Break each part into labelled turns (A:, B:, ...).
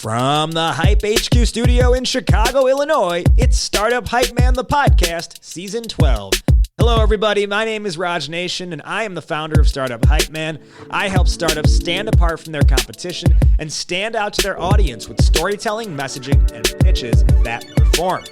A: From the Hype HQ studio in Chicago, Illinois, it's Startup Hypeman, the podcast, Season 12. Hello, everybody. My name is Raj Nation, and I am the founder of Startup Hypeman. I help startups stand apart from their competition and stand out to their audience with storytelling, messaging, and pitches that perform.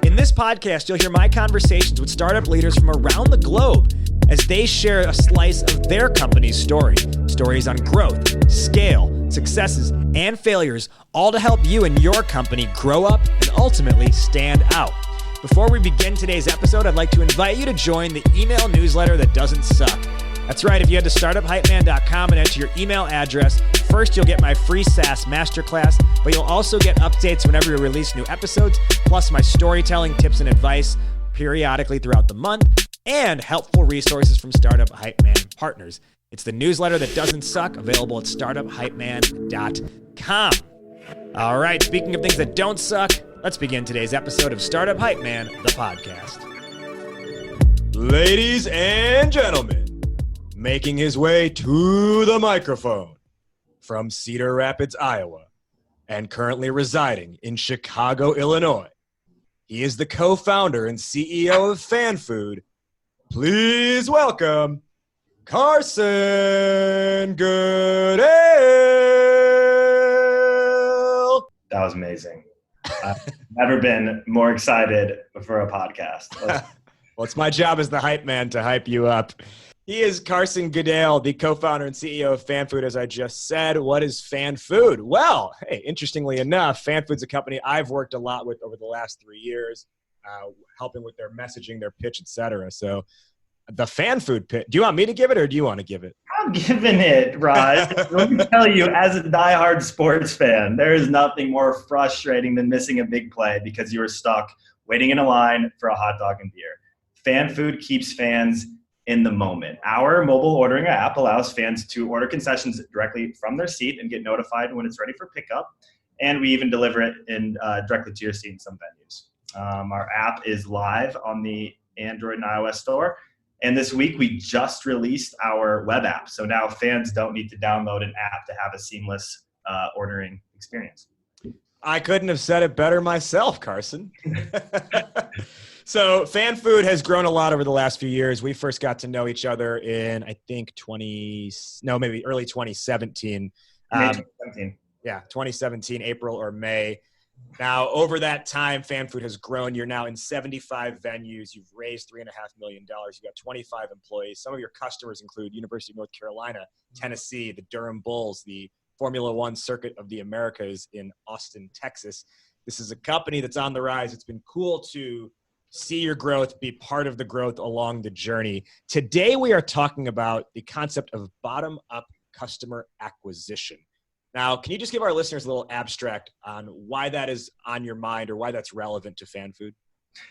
A: In this podcast, you'll hear my conversations with startup leaders from around the globe as they share a slice of their company's story. Stories on growth, scale, successes, and failures, all to help you and your company grow up and ultimately stand out. Before we begin today's episode, I'd like to invite you to join the email newsletter that doesn't suck. That's right, if you head to startuphypeman.com and enter your email address, first you'll get my free SaaS masterclass, but you'll also get updates whenever we release new episodes, plus my storytelling tips and advice periodically throughout the month, and helpful resources from Startup Hypeman partners. It's the newsletter that doesn't suck, available at startuphypeman.com. All right, speaking of things that don't suck, let's begin today's episode of Startup Hypeman, the podcast. Ladies and gentlemen, making his way to the microphone from Cedar Rapids, Iowa, and currently residing in Chicago, Illinois, he is the co-founder and CEO of FanFood. Please welcome Carson Goodale.
B: That was amazing. I've never been more excited for a podcast.
A: Well, it's my job as the hype man to hype you up. He is Carson Goodale, the co-founder and CEO of FanFood, as I just said. What is FanFood? Well, hey, interestingly enough, FanFood's a company I've worked a lot with over the last 3 years, helping with their messaging, their pitch, etc. So the FanFood pitch, do you want me to give it or do you want to give it?
B: I'm giving it, Raj. Let me tell you, as a diehard sports fan, there is nothing more frustrating than missing a big play because you were stuck waiting in a line for a hot dog and beer. FanFood keeps fans in the moment. Our mobile ordering app allows fans to order concessions directly from their seat and get notified when it's ready for pickup. And we even deliver it directly to your seat in some venues. Our app is live on the Android and iOS store. And this week, we just released our web app. So now fans don't need to download an app to have a seamless ordering experience.
A: I couldn't have said it better myself, Carson. So FanFood has grown a lot over the last few years. We first got to know each other in, I think, early 2017.
B: 2017.
A: Yeah, 2017, April or May. Now, over that time, FanFood has grown. You're now in 75 venues. You've raised $3.5 million. You've got 25 employees. Some of your customers include University of North Carolina, Tennessee, the Durham Bulls, the Formula One Circuit of the Americas in Austin, Texas. This is a company that's on the rise. It's been cool to see your growth, be part of the growth along the journey. Today, we are talking about the concept of bottom-up customer acquisition. Now, can you just give our listeners a little abstract on why that is on your mind or why that's relevant to FanFood?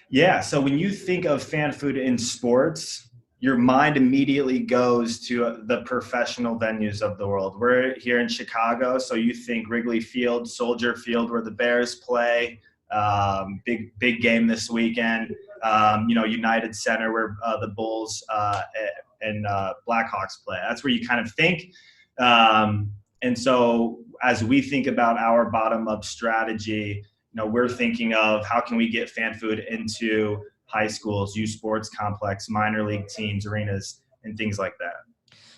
B: Yeah, so when you think of FanFood in sports, your mind immediately goes to the professional venues of the world. We're here in Chicago, so you think Wrigley Field, Soldier Field, where the Bears play, big game this weekend, United Center, where the Bulls and Blackhawks play. That's where you kind of think. And so as we think about our bottom-up strategy, we're thinking of how can we get FanFood into high schools, youth sports complex, minor league teams, arenas, and things like that.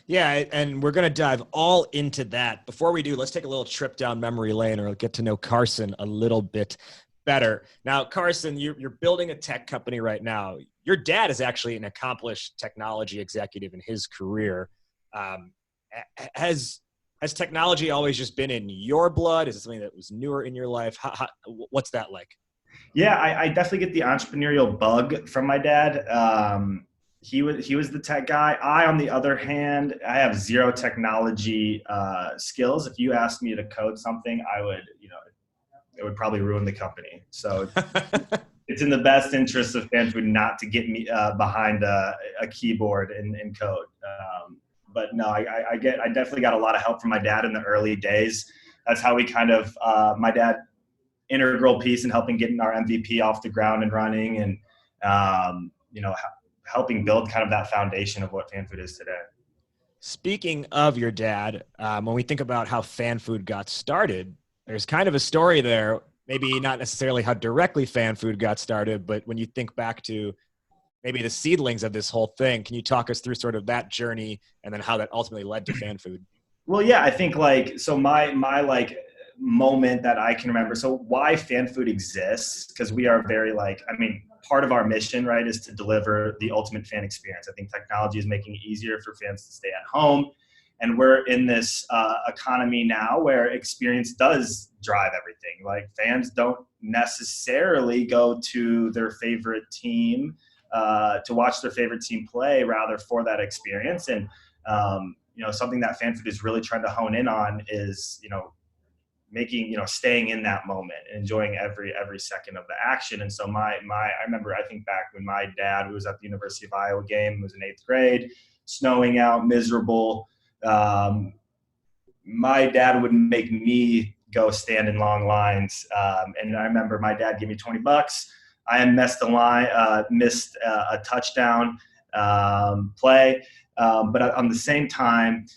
A: Yeah, and we're going to dive all into that. Before we do, let's take a little trip down memory lane or get to know Carson a little bit better. Now, Carson, you're building a tech company right now. Your dad is actually an accomplished technology executive in his career. Has technology always just been in your blood? Is it something that was newer in your life? What's that like?
B: Yeah, I definitely get the entrepreneurial bug from my dad. He was the tech guy. I, on the other hand, I have zero technology skills. If you asked me to code something, I would, it would probably ruin the company. So it's in the best interest of FanFood not to get me behind a keyboard and code. But no, I definitely got a lot of help from my dad in the early days. That's how we kind of, my dad, integral piece in helping getting our MVP off the ground and running and, helping build kind of that foundation of what FanFood is today.
A: Speaking of your dad, when we think about how FanFood got started, there's kind of a story there, maybe not necessarily how directly FanFood got started, but when you think back to maybe the seedlings of this whole thing, can you talk us through sort of that journey and then how that ultimately led to FanFood?
B: Well, yeah, I think like, so my like moment that I can remember. So why FanFood exists, because we are very like, I mean, part of our mission, right, is to deliver the ultimate fan experience. I think technology is making it easier for fans to stay at home. And we're in this economy now where experience does drive everything. Like fans don't necessarily go to their favorite team to watch their favorite team play, rather for that experience. And, something that FanFood is really trying to hone in on is, making, staying in that moment and enjoying every second of the action. And so I remember, I think back when my dad was at the University of Iowa game, it was in 8th grade, snowing out, miserable. My dad would make me go stand in long lines. And I remember my dad gave me $20. I missed a touchdown play. But on the same time,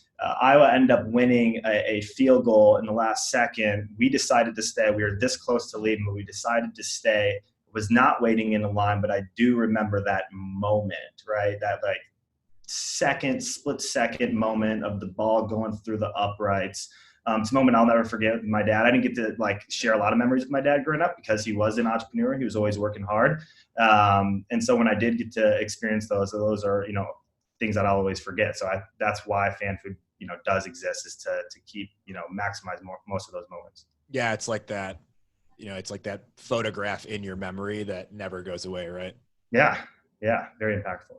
B: Iowa ended up winning a field goal in the last second. We decided to stay. We were this close to leaving, but we decided to stay. Was not waiting in the line, but I do remember that moment, right? That like split second moment of the ball going through the uprights. It's a moment I'll never forget with my dad. I didn't get to like share a lot of memories with my dad growing up because he was an entrepreneur. He was always working hard. And so when I did get to experience those are, things that I'll always forget. So that's why FanFood, does exist, is to keep, maximize most of those moments.
A: Yeah. It's like that, it's like that photograph in your memory that never goes away. Right.
B: Yeah. Yeah. Very impactful.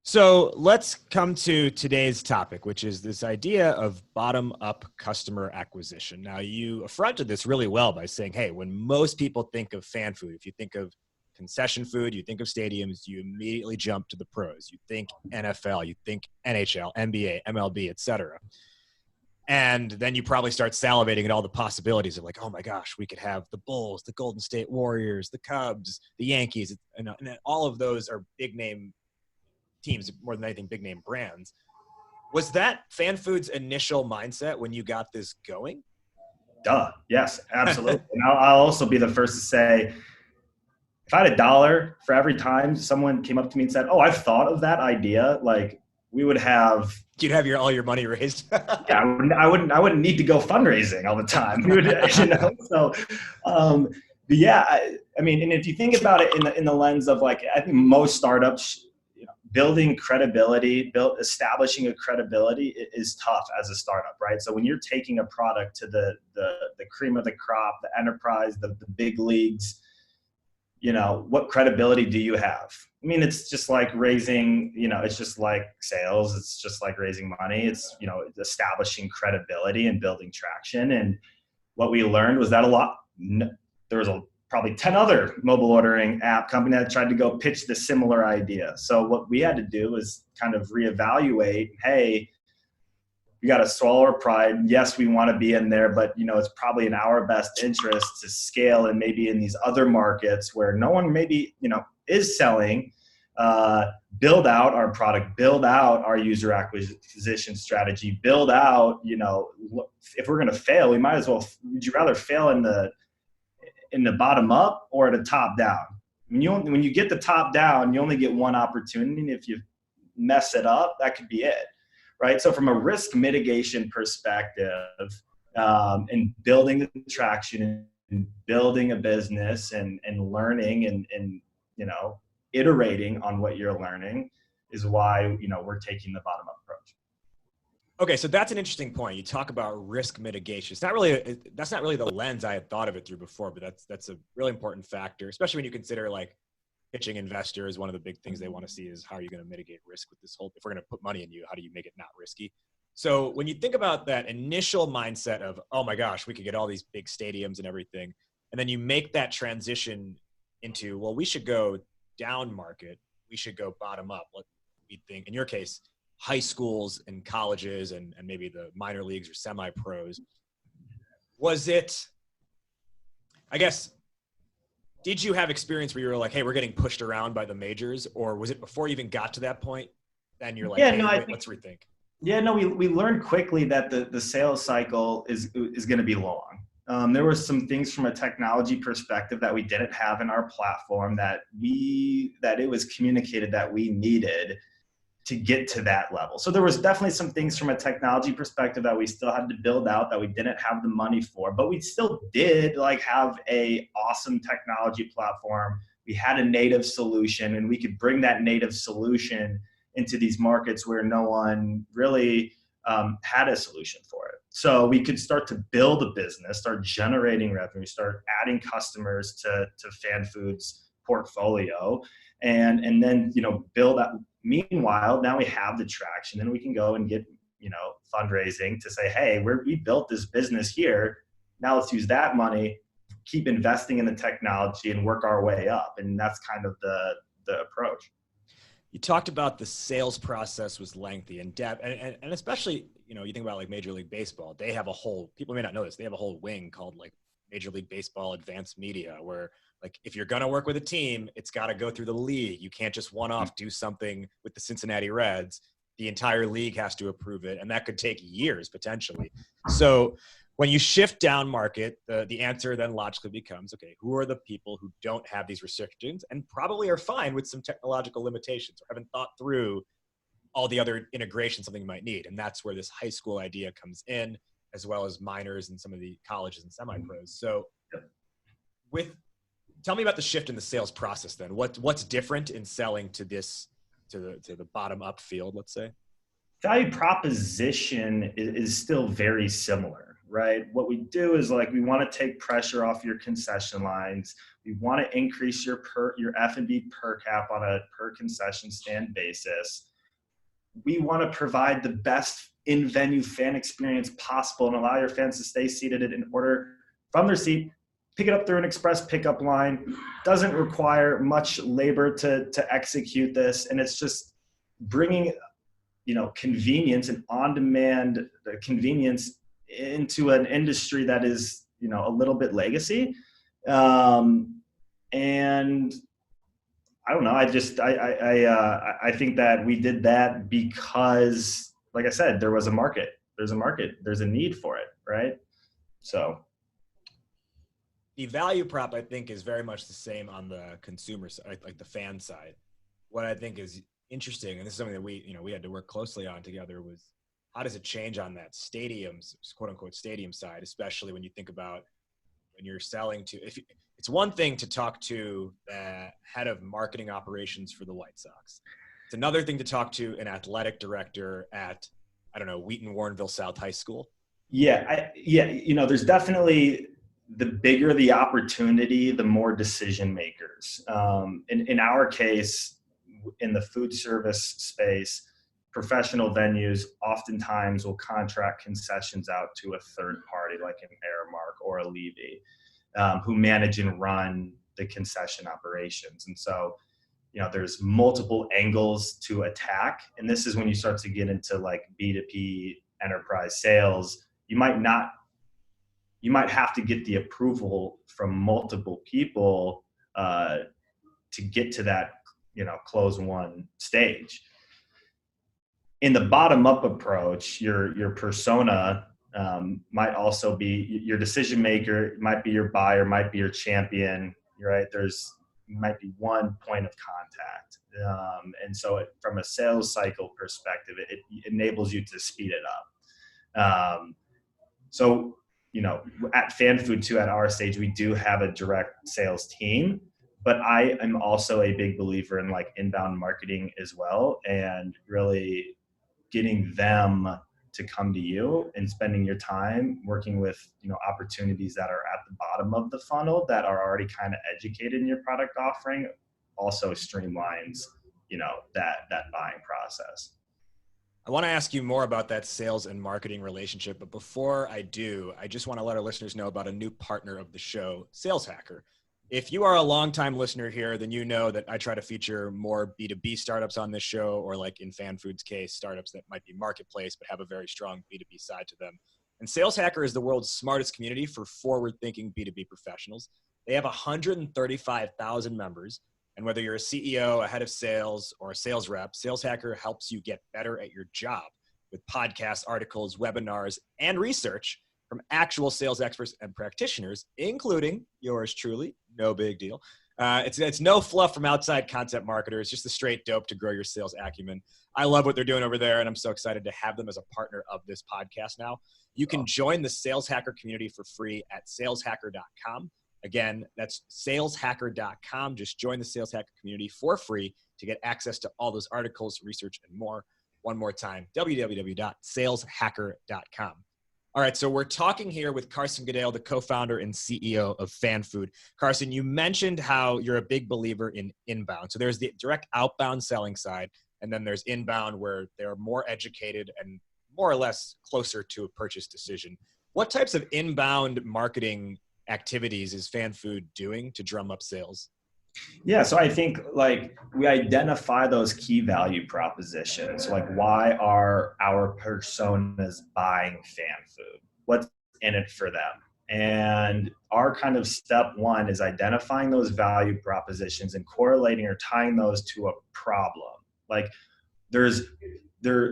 A: So let's come to today's topic, which is this idea of bottom-up customer acquisition. Now, you affronted this really well by saying, hey, when most people think of FanFood, if you think of concession food, you think of stadiums, you immediately jump to the pros. You think NFL, you think NHL, NBA, MLB, et cetera. And then you probably start salivating at all the possibilities of like, oh my gosh, we could have the Bulls, the Golden State Warriors, the Cubs, the Yankees, and all of those are big name teams, more than anything, big name brands. Was that FanFood's initial mindset when you got this going?
B: Duh. Yes, absolutely. And I'll also be the first to say, if I had $1 for every time someone came up to me and said, oh, I've thought of that idea, like we would have.
A: You'd have all your money raised.
B: Yeah, I wouldn't need to go fundraising all the time. So, but yeah, I mean, and if you think about it in the lens of like, I think most startups, building credibility, establishing a credibility is tough as a startup, right? So when you're taking a product to the cream of the crop, the enterprise, the big leagues, what credibility do you have? I mean, it's just like raising, it's just like sales. It's just like raising money. It's, establishing credibility and building traction. And what we learned was that there was probably 10 other mobile ordering app company that tried to go pitch the similar idea. So what we had to do was kind of reevaluate, hey, we got to swallow our pride. Yes, we want to be in there, but it's probably in our best interest to scale and maybe in these other markets where no one maybe, is selling, build out our product, build out our user acquisition strategy, build out, if we're going to fail, we might as well, would you rather fail in the bottom up or at a top down? When you get the top down, you only get one opportunity. And if you mess it up, that could be it. Right. So from a risk mitigation perspective, and building the traction and building a business and learning and iterating on what you're learning is why, we're taking the bottom up approach.
A: Okay, so that's an interesting point. You talk about risk mitigation. That's not really the lens I had thought of it through before, but that's a really important factor, especially when you consider like pitching investors. One of the big things they want to see is how are you going to mitigate risk with this whole, if we're going to put money in you, how do you make it not risky? So when you think about that initial mindset of, oh my gosh, we could get all these big stadiums and everything, and then you make that transition into, well, we should go down market, we should go bottom up. What we think, in your case, high schools and colleges and maybe the minor leagues or semi-pros. Was it, I guess, did you have experience where you were like, hey, we're getting pushed around by the majors? Or was it before you even got to that point? Then you're like, let's rethink.
B: Yeah, no, we learned quickly that the sales cycle is going to be long. There were some things from a technology perspective that we didn't have in our platform that it was communicated that we needed to get to that level. So there was definitely some things from a technology perspective that we still had to build out that we didn't have the money for, but we still did like have a awesome technology platform. We had a native solution, and we could bring that native solution into these markets where no one really had a solution for it. So we could start to build a business, start generating revenue, start adding customers to FanFood's portfolio, and then, you know, build up. Meanwhile, now we have the traction, and we can go and get, you know, fundraising to say, hey, we built this business here. Now let's use that money, keep investing in the technology, and work our way up. And that's kind of the approach.
A: You talked about the sales process was lengthy and depth, and especially, you know, you think about like Major League Baseball, they have a whole, people may not know this, they have a whole wing called like Major League Baseball Advanced Media, where like if you're going to work with a team, it's got to go through the league. You can't just one-off do something with the Cincinnati Reds. The entire league has to approve it, and that could take years potentially. So when you shift down market, the answer then logically becomes, okay, who are the people who don't have these restrictions and probably are fine with some technological limitations or haven't thought through all the other integrations something you might need? And that's where this high school idea comes in, as well as minors and some of the colleges and semi-pros. So tell me about the shift in the sales process then. What's different in selling to the bottom up field, let's say?
B: Value proposition is still very similar, right? What we do is like, we want to take pressure off your concession lines. We want to increase your F&B per cap on a per concession stand basis. We want to provide the best in-venue fan experience possible and allow your fans to stay seated and order from their seat, pick it up through an express pickup line. Doesn't require much labor to execute this. And it's just bringing, you know, convenience and on-demand convenience into an industry that is, you know, a little bit legacy. And I don't know. I think that we did that because, like I said, there was a market. There's a market. There's a need for it, right? So
A: the value prop, I think, is very much the same on the consumer side, like the fan side. What I think is interesting, and this is something that we had to work closely on together, was how does it change on that stadium's quote unquote stadium side, especially when you think about when you're selling to, it's one thing to talk to the head of marketing operations for the White Sox. It's another thing to talk to an athletic director at, I don't know, Wheaton Warrenville South High School.
B: Yeah. You know, there's definitely, the bigger the opportunity, the more decision makers. In our case, in the food service space, professional venues oftentimes will contract concessions out to a third party like an Aramark or a Levy, who manage and run the concession operations. And so, you know, there's multiple angles to attack. And this is when you start to get into like B2B enterprise sales. You might have to get the approval from multiple people to get to that, you know, close one stage. In the bottom up approach, your persona might also be your decision maker, might be your buyer, might be your champion, right? Might be one point of contact. And so from a sales cycle perspective, it enables you to speed it up. So, you know, at FanFood too, at our stage, we do have a direct sales team, but I am also a big believer in like inbound marketing as well, and really getting them to come to you and spending your time working with, you know, opportunities that are at the bottom of the funnel that are already kind of educated in your product offering also streamlines, you know, that buying process.
A: I want to ask you more about that sales and marketing relationship, but before I do, I just want to let our listeners know about a new partner of the show, Sales Hacker. If you are a longtime listener here, then you know that I try to feature more B2B startups on this show, or like in FanFood's case, startups that might be marketplace but have a very strong B2B side to them. And Sales Hacker is the world's smartest community for forward-thinking B2B professionals. They have 135,000 members. And whether you're a CEO, a head of sales, or a sales rep, Sales Hacker helps you get better at your job with podcasts, articles, webinars, and research from actual sales experts and practitioners, including yours truly. No big deal. It's no fluff from outside content marketers, just the straight dope to grow your sales acumen. I love what they're doing over there, and I'm so excited to have them as a partner of this podcast now. You can join the Sales Hacker community for free at saleshacker.com. Again, that's saleshacker.com. Just join the Sales Hacker community for free to get access to all those articles, research, and more. One more time, www.saleshacker.com. All right, so we're talking here with Carson Goodale, the co-founder and CEO of FanFood. Carson, you mentioned how you're a big believer in inbound. So there's the direct outbound selling side, and then there's inbound where they're more educated and more or less closer to a purchase decision. What types of inbound marketing activities is FanFood doing to drum up sales?
B: Yeah, so I think like we identify those key value propositions, like why are our personas buying FanFood? What's in it for them? And our kind of step one is identifying those value propositions and correlating or tying those to a problem. Like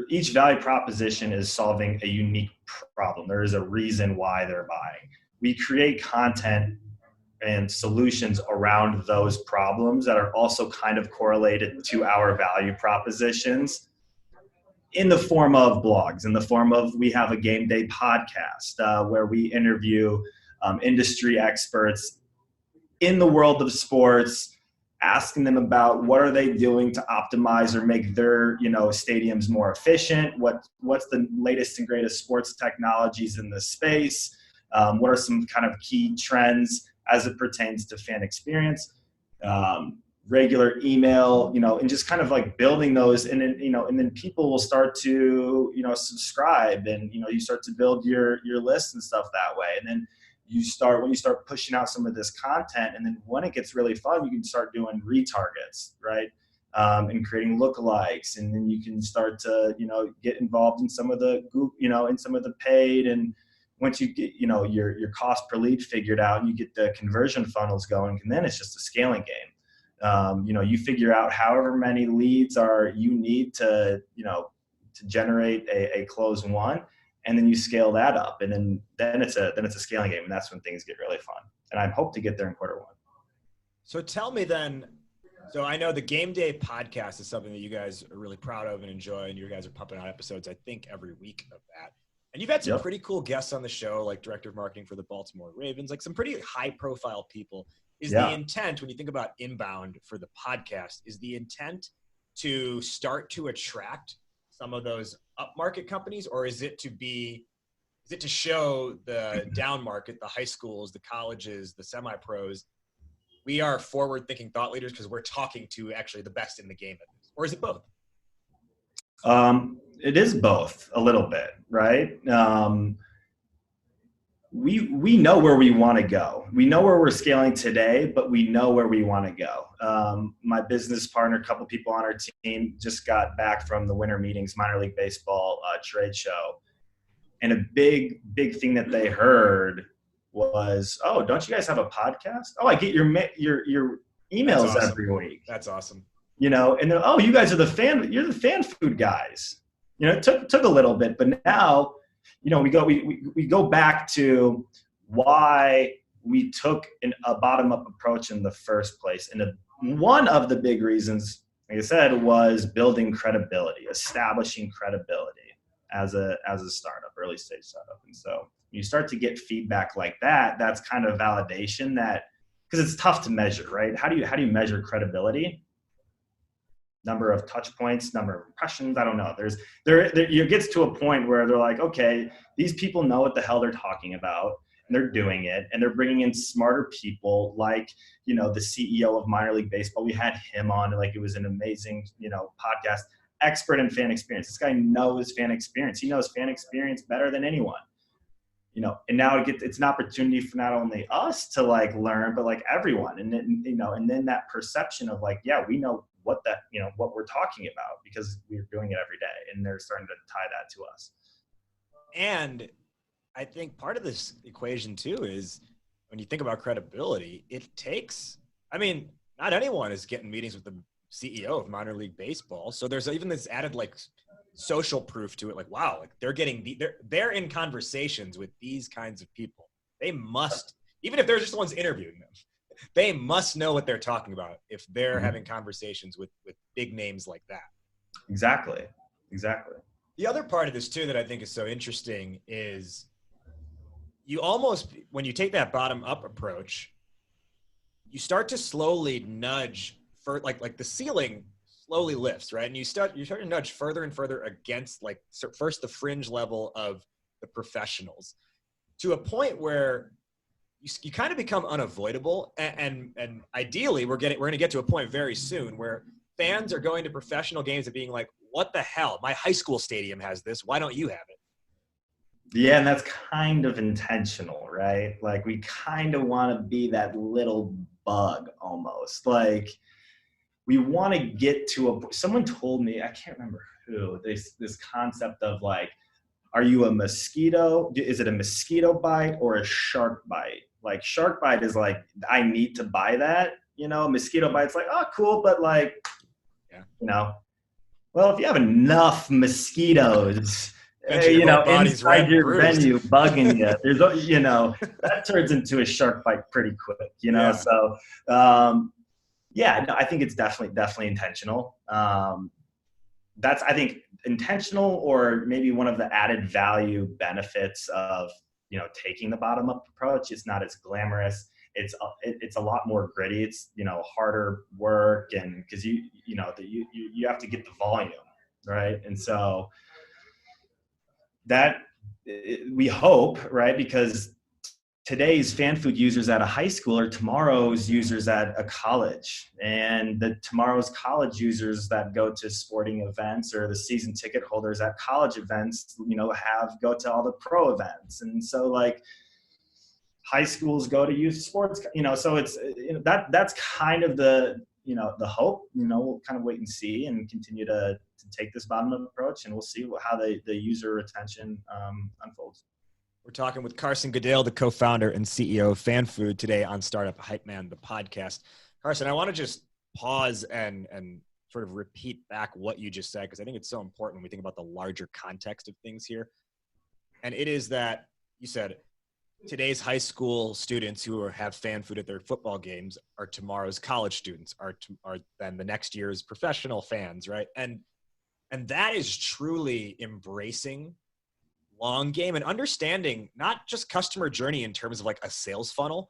B: each value proposition is solving a unique problem. There is a reason why they're buying. We create content and solutions around those problems that are also kind of correlated to our value propositions in the form of blogs, in the form of, we have a game day podcast where we interview industry experts in the world of sports, asking them about what are they doing to optimize or make their stadiums more efficient, what's the latest and greatest sports technologies in the space, what are some kind of key trends as it pertains to fan experience, regular email, and just kind of like building those, and then people will start to, subscribe, and, you start to build your list and stuff that way. And then when you start pushing out some of this content, and then when it gets really fun, you can start doing retargets, right? And creating lookalikes, and then you can start to, get involved in some of the in some of the paid. And once you get, your cost per lead figured out and you get the conversion funnels going, and then it's just a scaling game. You figure out however many leads you need to generate a close one, and then you scale that up, and then it's a scaling game, and that's when things get really fun. And I hope to get there in quarter one.
A: So tell me then, so I know the Game Day podcast is something that you guys are really proud of and enjoy, and you guys are pumping out episodes, I think, every week of that. And you've had some pretty cool guests on the show, like director of marketing for the Baltimore Ravens, like some pretty high-profile people. Is the intent, when you think about inbound for the podcast, is the intent to start to attract some of those upmarket companies, or is it to show the down market, the high schools, the colleges, the semi-pros, we are forward-thinking thought leaders because we're talking to actually the best in the game at this? Or is it both?
B: It is both a little bit, right? We know where we want to go. We know where we're scaling today, but we know where we want to go. My business partner, a couple people on our team, just got back from the winter meetings, minor league baseball trade show. And a big thing that they heard was, "Oh, don't you guys have a podcast? Oh, I get your emails every week."
A: That's awesome.
B: And then, "Oh, you guys are you're the FanFood guys." It took a little bit, but now, we go back to why we took a bottom-up approach in the first place. And one of the big reasons, like I said, was building credibility, establishing credibility as a startup, early stage startup. And so when you start to get feedback like that, that's kind of validation because it's tough to measure, right? How do you measure credibility? Number of touch points, number of impressions, I don't know. It gets to a point where they're like, okay, these people know what the hell they're talking about, and they're doing it, and they're bringing in smarter people like, the CEO of minor league baseball. We had him on, like, it was an amazing, podcast, expert in fan experience. This guy knows fan experience. He knows fan experience better than anyone. And now it's an opportunity for not only us to like learn, but like everyone. And then, and then that perception of like, yeah, we know what we're talking about because we're doing it every day, and they're starting to tie that to us.
A: And I think part of this equation too is when you think about credibility, it takes, not anyone is getting meetings with the CEO of minor league baseball. So there's even this added like social proof to it. Like, wow, like they're in conversations with these kinds of people. They must, even if they're just the ones interviewing them, they must know what they're talking about if they're having conversations with big names like that.
B: Exactly.
A: The other part of this too that I think is so interesting is you almost, when you take that bottom up approach, you start to slowly nudge for like the ceiling slowly lifts, right? And you start to nudge further and further against like first the fringe level of the professionals to a point where you kind of become unavoidable. And ideally we're going to get to a point very soon where fans are going to professional games and being like, what the hell? My high school stadium has this. Why don't you have it?
B: Yeah, and that's kind of intentional, right? Like we kind of want to be that little bug almost. Like we want to get to someone told me, I can't remember who, this concept of like, are you a mosquito? Is it a mosquito bite or a shark bite? Like shark bite is like, I need to buy that, mosquito bite's like, oh, cool. But like, well, if you have enough mosquitoes, inside your venue bugging you, there's, that turns into a shark bite pretty quick, So, I think it's definitely intentional. That's, I think, intentional, or maybe one of the added value benefits of, taking the bottom up approach. It's not as glamorous. It's a lot more gritty. It's, harder work, and because you have to get the volume, right? And so that we hope, right? Because today's FanFood users at a high school are tomorrow's users at a college, and tomorrow's college users that go to sporting events, or the season ticket holders at college events, go to all the pro events. And so like high schools go to youth sports, so it's, that's kind of the hope. We'll kind of wait and see and continue to take this bottom up approach, and we'll see how the user retention unfolds.
A: We're talking with Carson Goodale, the co-founder and CEO of FanFood, today on Startup Hypeman, the podcast. Carson, I want to just pause and sort of repeat back what you just said, because I think it's so important when we think about the larger context of things here. And it is that you said today's high school students who have FanFood at their football games are tomorrow's college students, are then the next year's professional fans, right? And that is truly embracing long game and understanding not just customer journey in terms of like a sales funnel,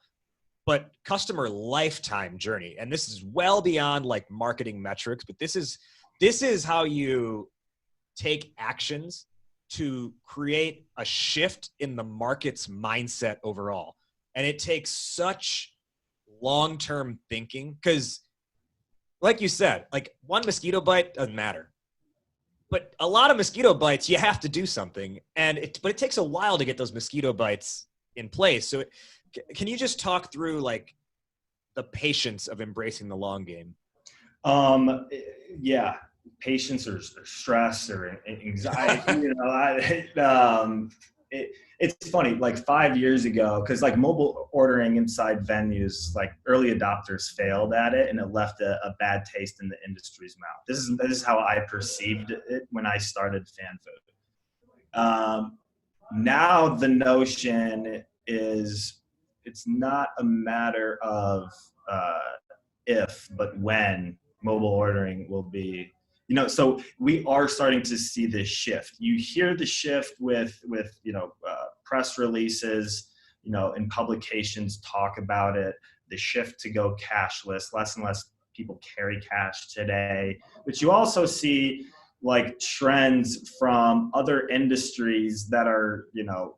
A: but customer lifetime journey. And this is well beyond like marketing metrics, but this is how you take actions to create a shift in the market's mindset overall. And it takes such long-term thinking, because like you said, like one mosquito bite doesn't matter. But a lot of mosquito bites, you have to do something. But it takes a while to get those mosquito bites in place. So can you just talk through like the patience of embracing the long game?
B: Yeah. Patience or stress or anxiety, it's funny, like 5 years ago, because like mobile ordering inside venues, like early adopters failed at it, and it left a bad taste in the industry's mouth. This is how I perceived it when I started FanFood. Now the notion is it's not a matter of if, but when mobile ordering will be. So we are starting to see this shift. You hear the shift with press releases, and publications talk about it, the shift to go cashless. Less and less people carry cash today. But you also see like trends from other industries that are,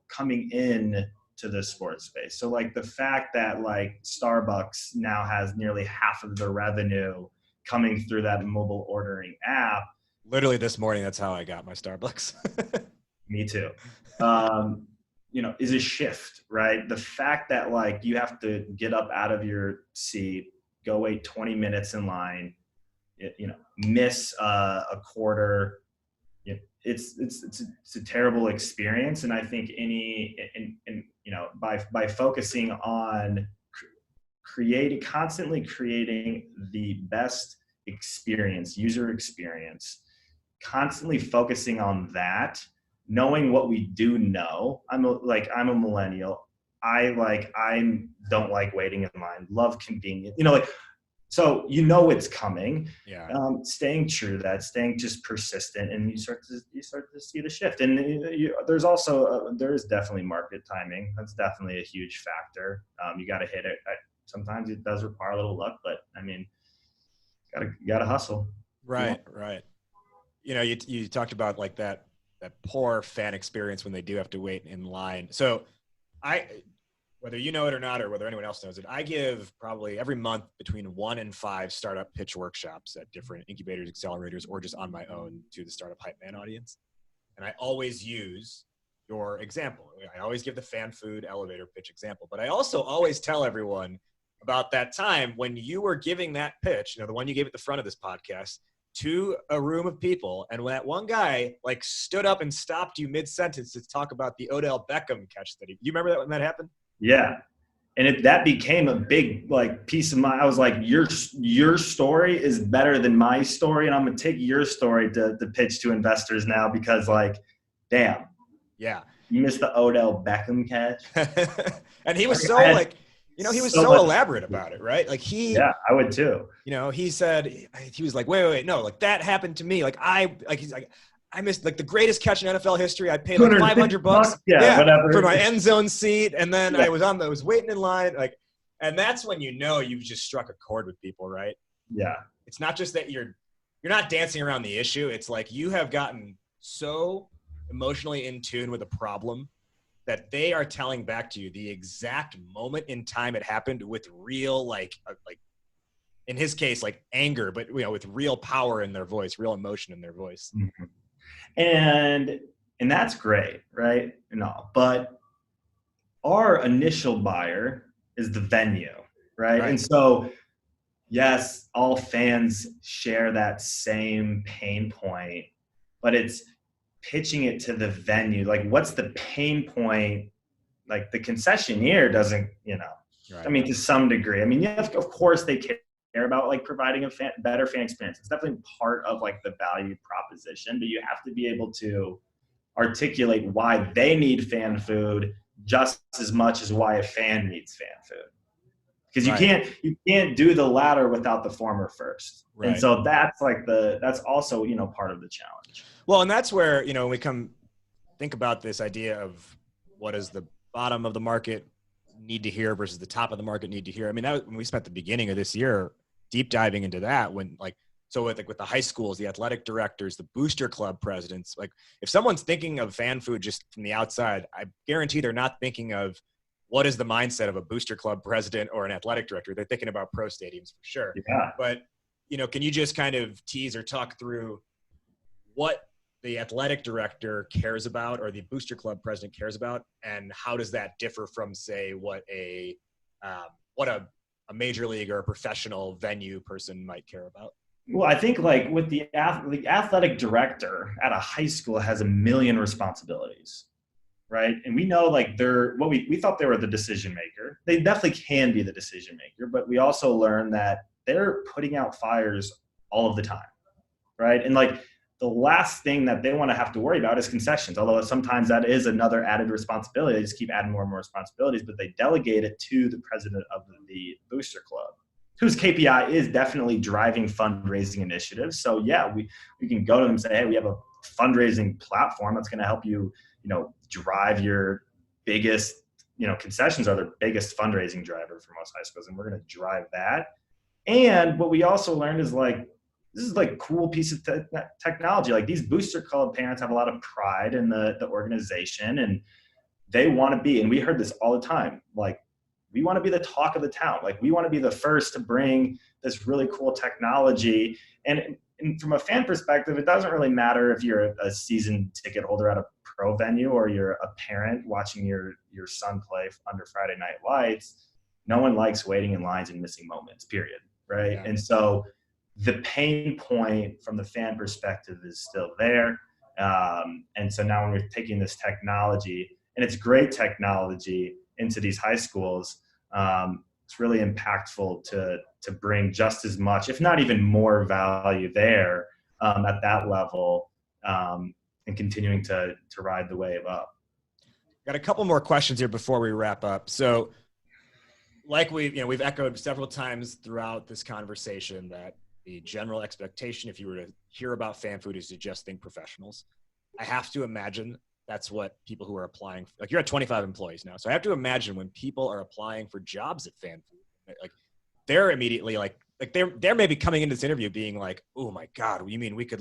B: coming in to the sports space. So like the fact that like Starbucks now has nearly half of their revenue coming through that mobile ordering app.
A: Literally this morning, that's how I got my Starbucks.
B: Me too. Is a shift, right? The fact that like you have to get up out of your seat, go wait 20 minutes in line, miss a quarter. It's a terrible experience. And I think by focusing on constantly creating the best experience, user experience, constantly focusing on that, knowing what we do know. I'm a millennial. I don't like waiting in line, love convenience, so it's coming.
A: Yeah.
B: Staying true to that, staying just persistent, and you start to see the shift. And there is definitely market timing. That's definitely a huge factor. You got to hit it. Sometimes it does require a little luck, but I mean, you gotta hustle.
A: Right. You talked about like that poor fan experience when they do have to wait in line. So whether you know it or not, or whether anyone else knows it, I give probably every month between 1 and 5 startup pitch workshops at different incubators, accelerators, or just on my own to the Startup Hypeman audience. And I always use your example. I always give the FanFood elevator pitch example, but I also always tell everyone about that time when you were giving that pitch, the one you gave at the front of this podcast, to a room of people, and when that one guy like stood up and stopped you mid-sentence to talk about the Odell Beckham catch study. You remember that when that happened?
B: Yeah. And that became a big piece of I was like, your story is better than my story. And I'm going to take your story to pitch to investors now because damn.
A: Yeah.
B: You missed the Odell Beckham catch.
A: And he was he was so elaborate about it, right?
B: Yeah, I would too.
A: He said, he was like, wait, no, that happened to me. He's like, I missed the greatest catch in NFL history. I paid $500
B: whatever
A: for my end zone seat. And then I was waiting in line. And that's when you've just struck a chord with people, right?
B: Yeah.
A: It's not just that you're not dancing around the issue. It's like you have gotten so emotionally in tune with a problem that they are telling back to you the exact moment in time it happened with real, in his case, anger, but with real power in their voice, real emotion in their voice.
B: Mm-hmm. And that's great, right? But our initial buyer is the venue, right? And so, yes, all fans share that same pain point, but it's pitching it to the venue. What's the pain point? The concessionaire doesn't, I mean, to some degree. I mean, yes, of course they care about providing a better fan experience. It's definitely part of the value proposition, but you have to be able to articulate why they need fan food just as much as why a fan needs fan food. Because you can't do the latter without the former first. Right. And so that's that's also, part of the challenge.
A: Well, and that's where, when we think about this idea of what does the bottom of the market need to hear versus the top of the market need to hear. I mean, when we spent the beginning of this year deep diving into that, when with the high schools, the athletic directors, the booster club presidents, if someone's thinking of fan food just from the outside, I guarantee they're not thinking of what is the mindset of a booster club president or an athletic director. They're thinking about pro stadiums for sure.
B: Yeah.
A: But, can you just kind of tease or talk through what the athletic director cares about or the booster club president cares about, and how does that differ from, say, what a major league or a professional venue person might care about?
B: Well, I think with the athletic director at a high school has a million responsibilities, right? And we know we thought they were the decision maker. They definitely can be the decision maker, but we also learned that they're putting out fires all of the time, right? And the last thing that they want to have to worry about is concessions, although sometimes that is another added responsibility. They just keep adding more and more responsibilities, but they delegate it to the president of the booster club, whose KPI is definitely driving fundraising initiatives. So yeah, we can go to them and say, hey, we have a fundraising platform that's going to help you, drive your biggest, concessions are their biggest fundraising driver for most high schools. And we're going to drive that. And what we also learned is this is cool piece of technology. These booster club parents have a lot of pride in the organization, and they want to be, and we heard this all the time, we want to be the talk of the town. We want to be the first to bring this really cool technology. And from a fan perspective, it doesn't really matter if you're a season ticket holder at a pro venue or you're a parent watching your son play under Friday Night Lights. No one likes waiting in lines and missing moments, period. Right. Yeah. And so the pain point from the fan perspective is still there. And so now when we're taking this technology, and it's great technology, into these high schools, it's really impactful to bring just as much, if not even more value there, at that level, and continuing to ride the wave up.
A: Got a couple more questions here before we wrap up. So like we've echoed several times throughout this conversation that the general expectation, if you were to hear about FanFood, is to just think professionals. I have to imagine that's what people who are applying, like you're at 25 employees now. So I have to imagine when people are applying for jobs at FanFood, like they're immediately like they're maybe coming into this interview being like, oh my God, you mean we could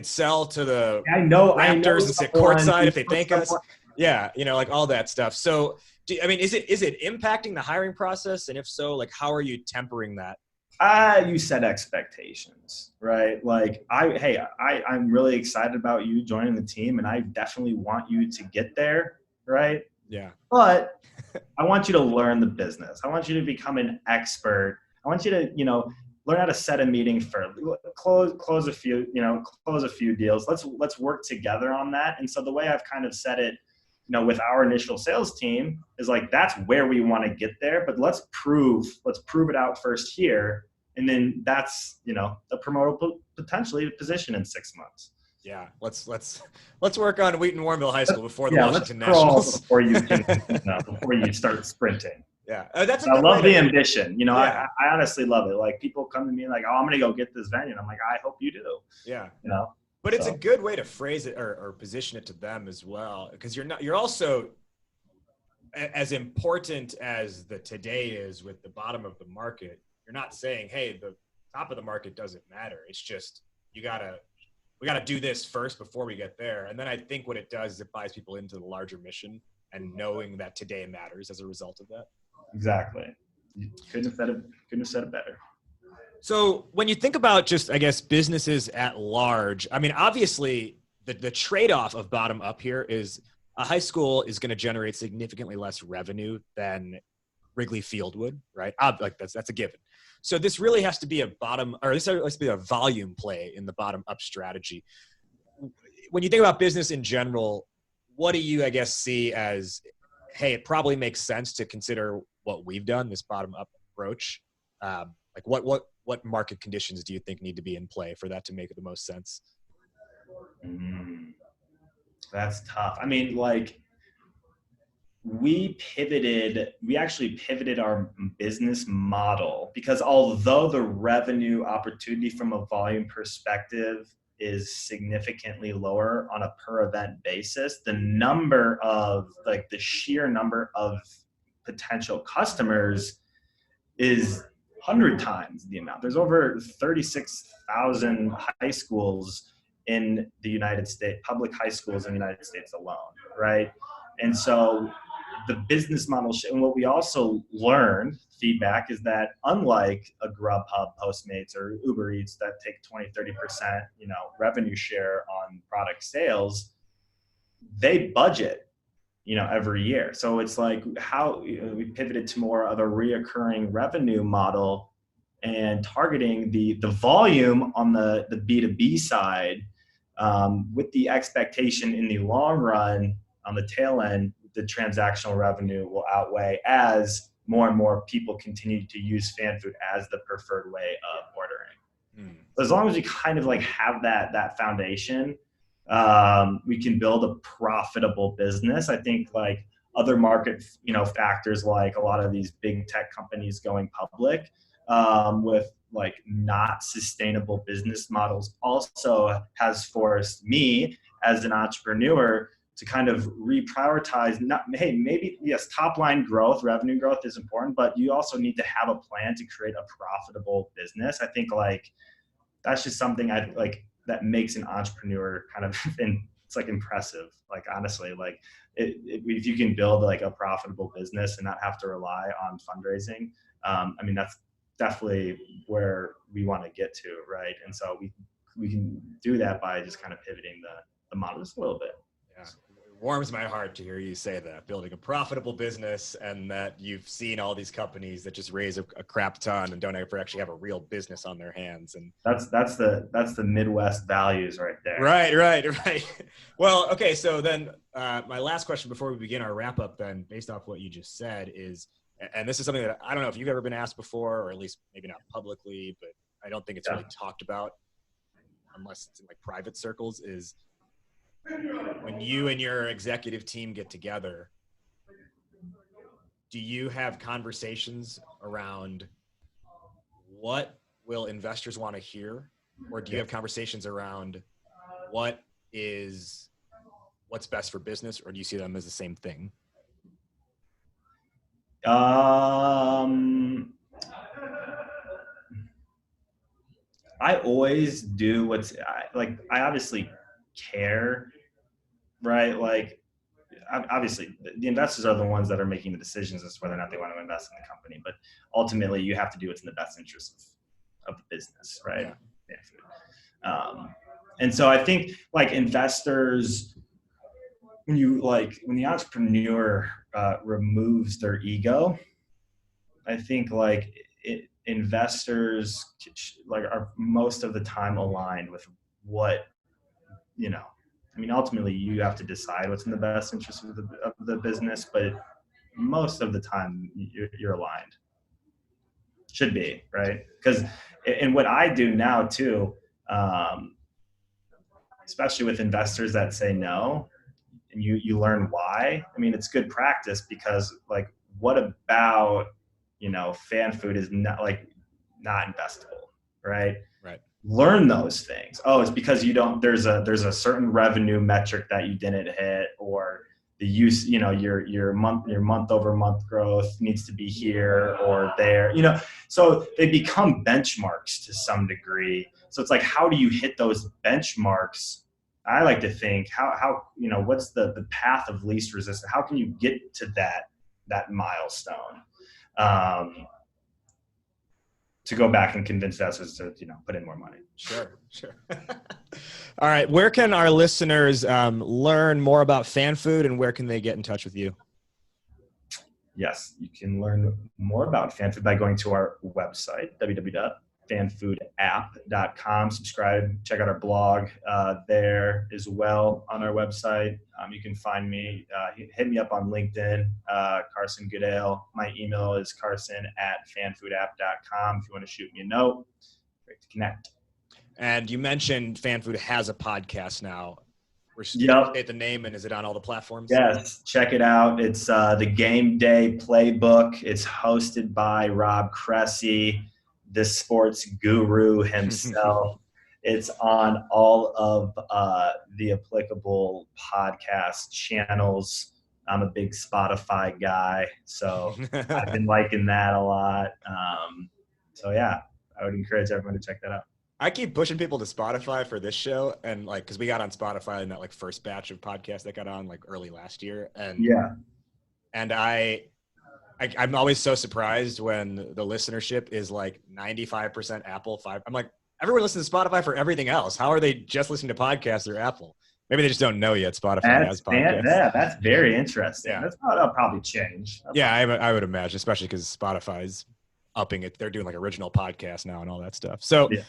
A: sell to the Raptors and sit courtside if they thank us? Yeah. Like all that stuff. So is it impacting the hiring process? And if so, like, how are you tempering that?
B: You set expectations, right? Like I'm really excited about you joining the team, and I definitely want you to get there, right?
A: Yeah.
B: But I want you to learn the business. I want you to become an expert. I want you to, learn how to set a meeting for close a few deals. Let's work together on that. And so the way I've kind of said it, with our initial sales team is like, that's where we want to get there, but let's prove it out first here. And then that's, a promotable potentially position in 6 months.
A: Yeah. Let's work on Wheaton Warrenville High School before the Washington Nationals.
B: Before you start sprinting.
A: Yeah. That's
B: I love the ambition.
A: Yeah.
B: I honestly love it. Like people come to me like, oh, I'm going to go get this venue. And I'm like, I hope you do.
A: Yeah. But it's a good way to phrase it or position it to them as well. Because you're also as important as the today is with the bottom of the market. You're not saying, hey, the top of the market doesn't matter. It's just, we got to do this first before we get there. And then I think what it does is it buys people into the larger mission and knowing that today matters as a result of that.
B: Exactly. Couldn't have said it better.
A: So when you think about just, I guess, businesses at large, obviously the trade-off of bottom up here is a high school is going to generate significantly less revenue than Wrigley Field would, right? Like that's a given. So this really has to be a volume play in the bottom up strategy. When you think about business in general, what do you, I guess, see as, hey, it probably makes sense to consider what we've done, this bottom up approach? Like what market conditions do you think need to be in play for that to make the most sense?
B: That's tough. We actually pivoted our business model because although the revenue opportunity from a volume perspective is significantly lower on a per event basis, the sheer number of potential customers is 100 times the amount. There's over 36,000 high schools in the United States, public high schools in the United States alone, right? And so the business model, and what we also learned, feedback, is that unlike a Grubhub, Postmates, or Uber Eats that take 20-30%, revenue share on product sales, they budget, every year. So it's like how we pivoted to more of a reoccurring revenue model and targeting the volume on the B2B side, with the expectation in the long run on the tail end, the transactional revenue will outweigh as more and more people continue to use FanFood as the preferred way of ordering. So as long as we kind of like have that foundation, we can build a profitable business. I think like other market, factors like a lot of these big tech companies going public, with like not sustainable business models also has forced me as an entrepreneur to kind of reprioritize, yes, top line growth, revenue growth is important, but you also need to have a plan to create a profitable business. I think like that's just something that makes an entrepreneur kind of, it's like impressive. Like honestly, like if you can build like a profitable business and not have to rely on fundraising, that's definitely where we want to get to, right? And so we can do that by just kind of pivoting the model just a little bit.
A: Yeah. It warms my heart to hear you say that, building a profitable business, and that you've seen all these companies that just raise a crap ton and don't ever actually have a real business on their hands. And
B: that's the Midwest values right there.
A: Right. Well, okay. So then my last question before we begin our wrap up then, based off what you just said, is, and this is something that I don't know if you've ever been asked before, or at least maybe not publicly, but I don't think it's really talked about. unless it's in like private circles, is when you and your executive team get together, do you have conversations around what will investors want to hear? Or do you have conversations around what's best for business? Or do you see them as the same thing?
B: I always do I obviously care, right? Like, obviously the investors are the ones that are making the decisions as to whether or not they want to invest in the company, but ultimately you have to do what's in the best interest of the business, right? Yeah. And so I think like investors, when the entrepreneur removes their ego, I think like investors like are most of the time aligned with what, ultimately you have to decide what's in the best interest of the business, but most of the time you're aligned. Should be, right? Because in what I do now too, especially with investors that say no, and you learn why. I mean, it's good practice because like, what about, FanFood is not investable, right?
A: Right.
B: Learn those things. Oh, it's because there's a certain revenue metric that you didn't hit, or the use, your month over month growth needs to be here or there, so they become benchmarks to some degree. So it's like, how do you hit those benchmarks? I like to think how what's the path of least resistance? How can you get to that milestone? To go back and convince investors to, put in more money.
A: Sure. All right. Where can our listeners learn more about FanFood, and where can they get in touch with you?
B: Yes, you can learn more about FanFood by going to our website, www.fanfoodapp.com. Subscribe, check out our blog there as well on our website. You can find me, hit me up on LinkedIn, Carson Goodale. My email is carson@fanfoodapp.com if you want to shoot me a note. Great to connect.
A: And you mentioned FanFood has a podcast now.
B: Yep.
A: The name, and is it on all the platforms?
B: Yes, check it out. It's the Game Day Playbook. It's hosted by Rob Cressy, the sports guru himself. It's on all of the applicable podcast channels. I'm a big Spotify guy, so I've been liking that a lot. So yeah, I would encourage everyone to check that out.
A: I keep pushing people to Spotify for this show, and like, cause we got on Spotify in that like first batch of podcasts that got on like early last year. And
B: yeah.
A: And I'm always so surprised when the listenership is like 95% Apple, 5. I'm like, everyone listens to Spotify for everything else. How are they just listening to podcasts or Apple? Maybe they just don't know yet Spotify has podcasts.
B: Yeah, that's very interesting. Yeah. That'll probably change.
A: I would imagine, especially because Spotify's upping it. They're doing like original podcasts now and all that stuff. So, yeah.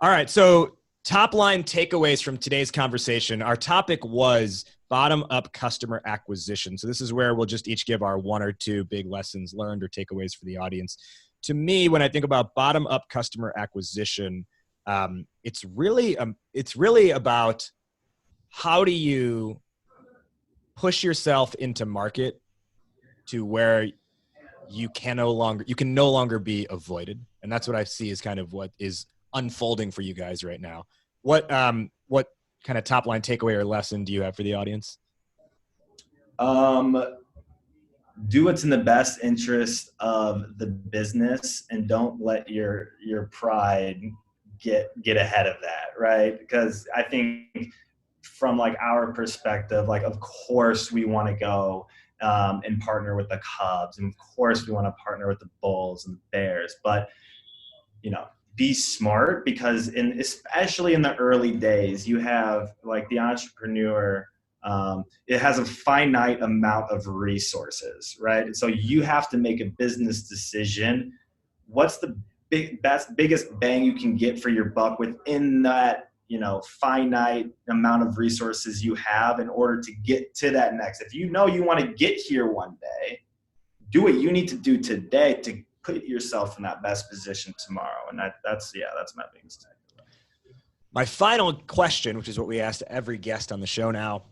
A: All right. So top line takeaways from today's conversation. Our topic was bottom-up customer acquisition. So this is where we'll just each give our 1 or 2 big lessons learned or takeaways for the audience. To me, when I think about bottom-up customer acquisition, it's really about how do you push yourself into market to where you can no longer be avoided. And that's what I see as kind of what is unfolding for you guys right now. What kind of top line takeaway or lesson do you have for the audience?
B: Do what's in the best interest of the business, and don't let your pride get ahead of that, right? Because I think from like our perspective, like of course we want to go and partner with the Cubs, and of course we want to partner with the Bulls and the Bears, but be smart, because especially in the early days, you have like the entrepreneur, it has a finite amount of resources, right? And so you have to make a business decision. What's the biggest bang you can get for your buck within that, finite amount of resources you have in order to get to that next. If you want to get here one day, do what you need to do today to put yourself in that best position tomorrow. And that's my biggest takeaway.
A: My final question, which is what we asked every guest on the show now,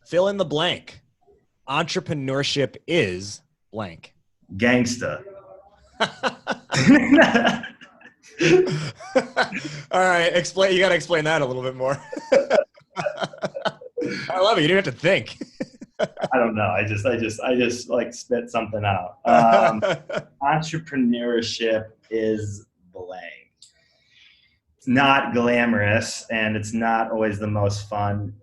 A: fill in the blank. Entrepreneurship is blank.
B: Gangsta.
A: All right, explain. You got to explain that a little bit more. I love it. You didn't have to think.
B: I don't know. I just like spit something out. Entrepreneurship is blank. It's not glamorous, and it's not always the most fun.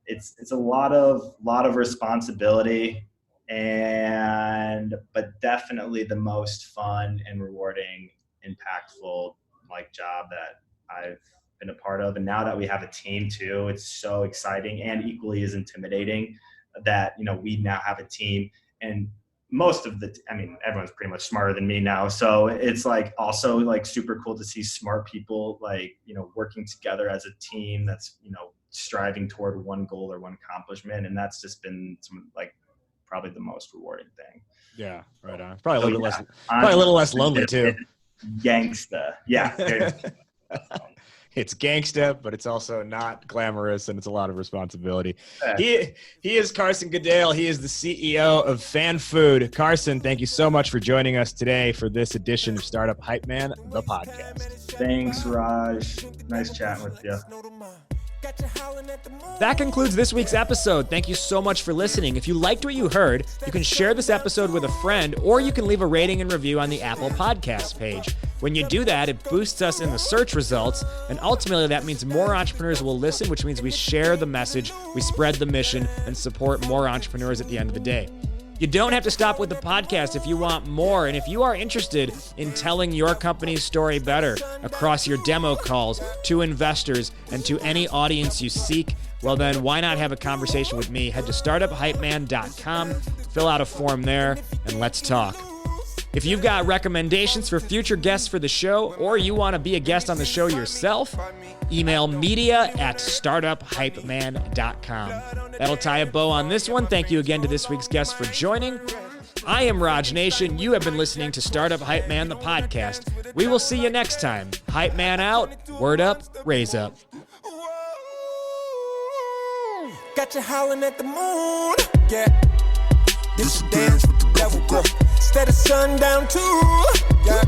B: It's a lot of responsibility, but definitely the most fun and rewarding, impactful job that I've been a part of. And now that we have a team too, it's so exciting and equally as intimidating that, we now have a team, and everyone's pretty much smarter than me now. So it's also super cool to see smart people, working together as a team that's, striving toward one goal or one accomplishment. And that's just been probably the most rewarding thing.
A: Yeah. Right on. Probably a little less lonely too.
B: Gangsta. Yeah.
A: It's gangsta, but it's also not glamorous, and it's a lot of responsibility. He is Carson Goodale. He is the CEO of FanFood. Carson, thank you so much for joining us today for this edition of Startup Hypeman, the podcast.
B: Thanks, Raj. Nice chatting with you.
A: That concludes this week's episode. Thank you so much for listening. If you liked what you heard, you can share this episode with a friend, or you can leave a rating and review on the Apple Podcast page. When you do that, it boosts us in the search results, and ultimately that means more entrepreneurs will listen, which means we share the message, we spread the mission, and support more entrepreneurs at the end of the day. You don't have to stop with the podcast if you want more, and if you are interested in telling your company's story better across your demo calls to investors and to any audience you seek, well then why not have a conversation with me? Head to startuphypeman.com, fill out a form there, and let's talk. If you've got recommendations for future guests for the show, or you want to be a guest on the show yourself, email media@startuphypeman.com. That'll tie a bow on this one. Thank you again to this week's guest for joining. I am Raj Nation. You have been listening to Startup Hype Man, the podcast. We will see you next time. Hype Man out, word up, raise up.
C: Got you howling at the moon. Yeah. This a dance with the devil, girl. Instead of sundown too. Yeah.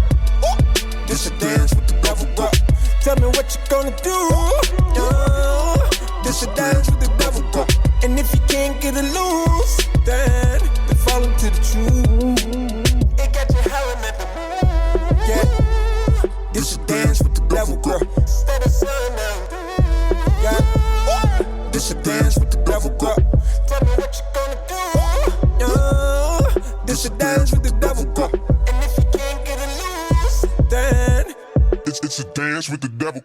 C: This a dance with the devil, girl. Tell me what you gonna do. This a dance with the devil, girl. And if you can't get it loose, then fall into the truth. It got you howling at the moon. Yeah. This a dance with the devil, girl. Instead of sundown. Yeah. This a dance with the devil, girl. Tell me what you gonna do. This a dance with the devil, girl. And if you can't get it loose, then it's a dance with the devil.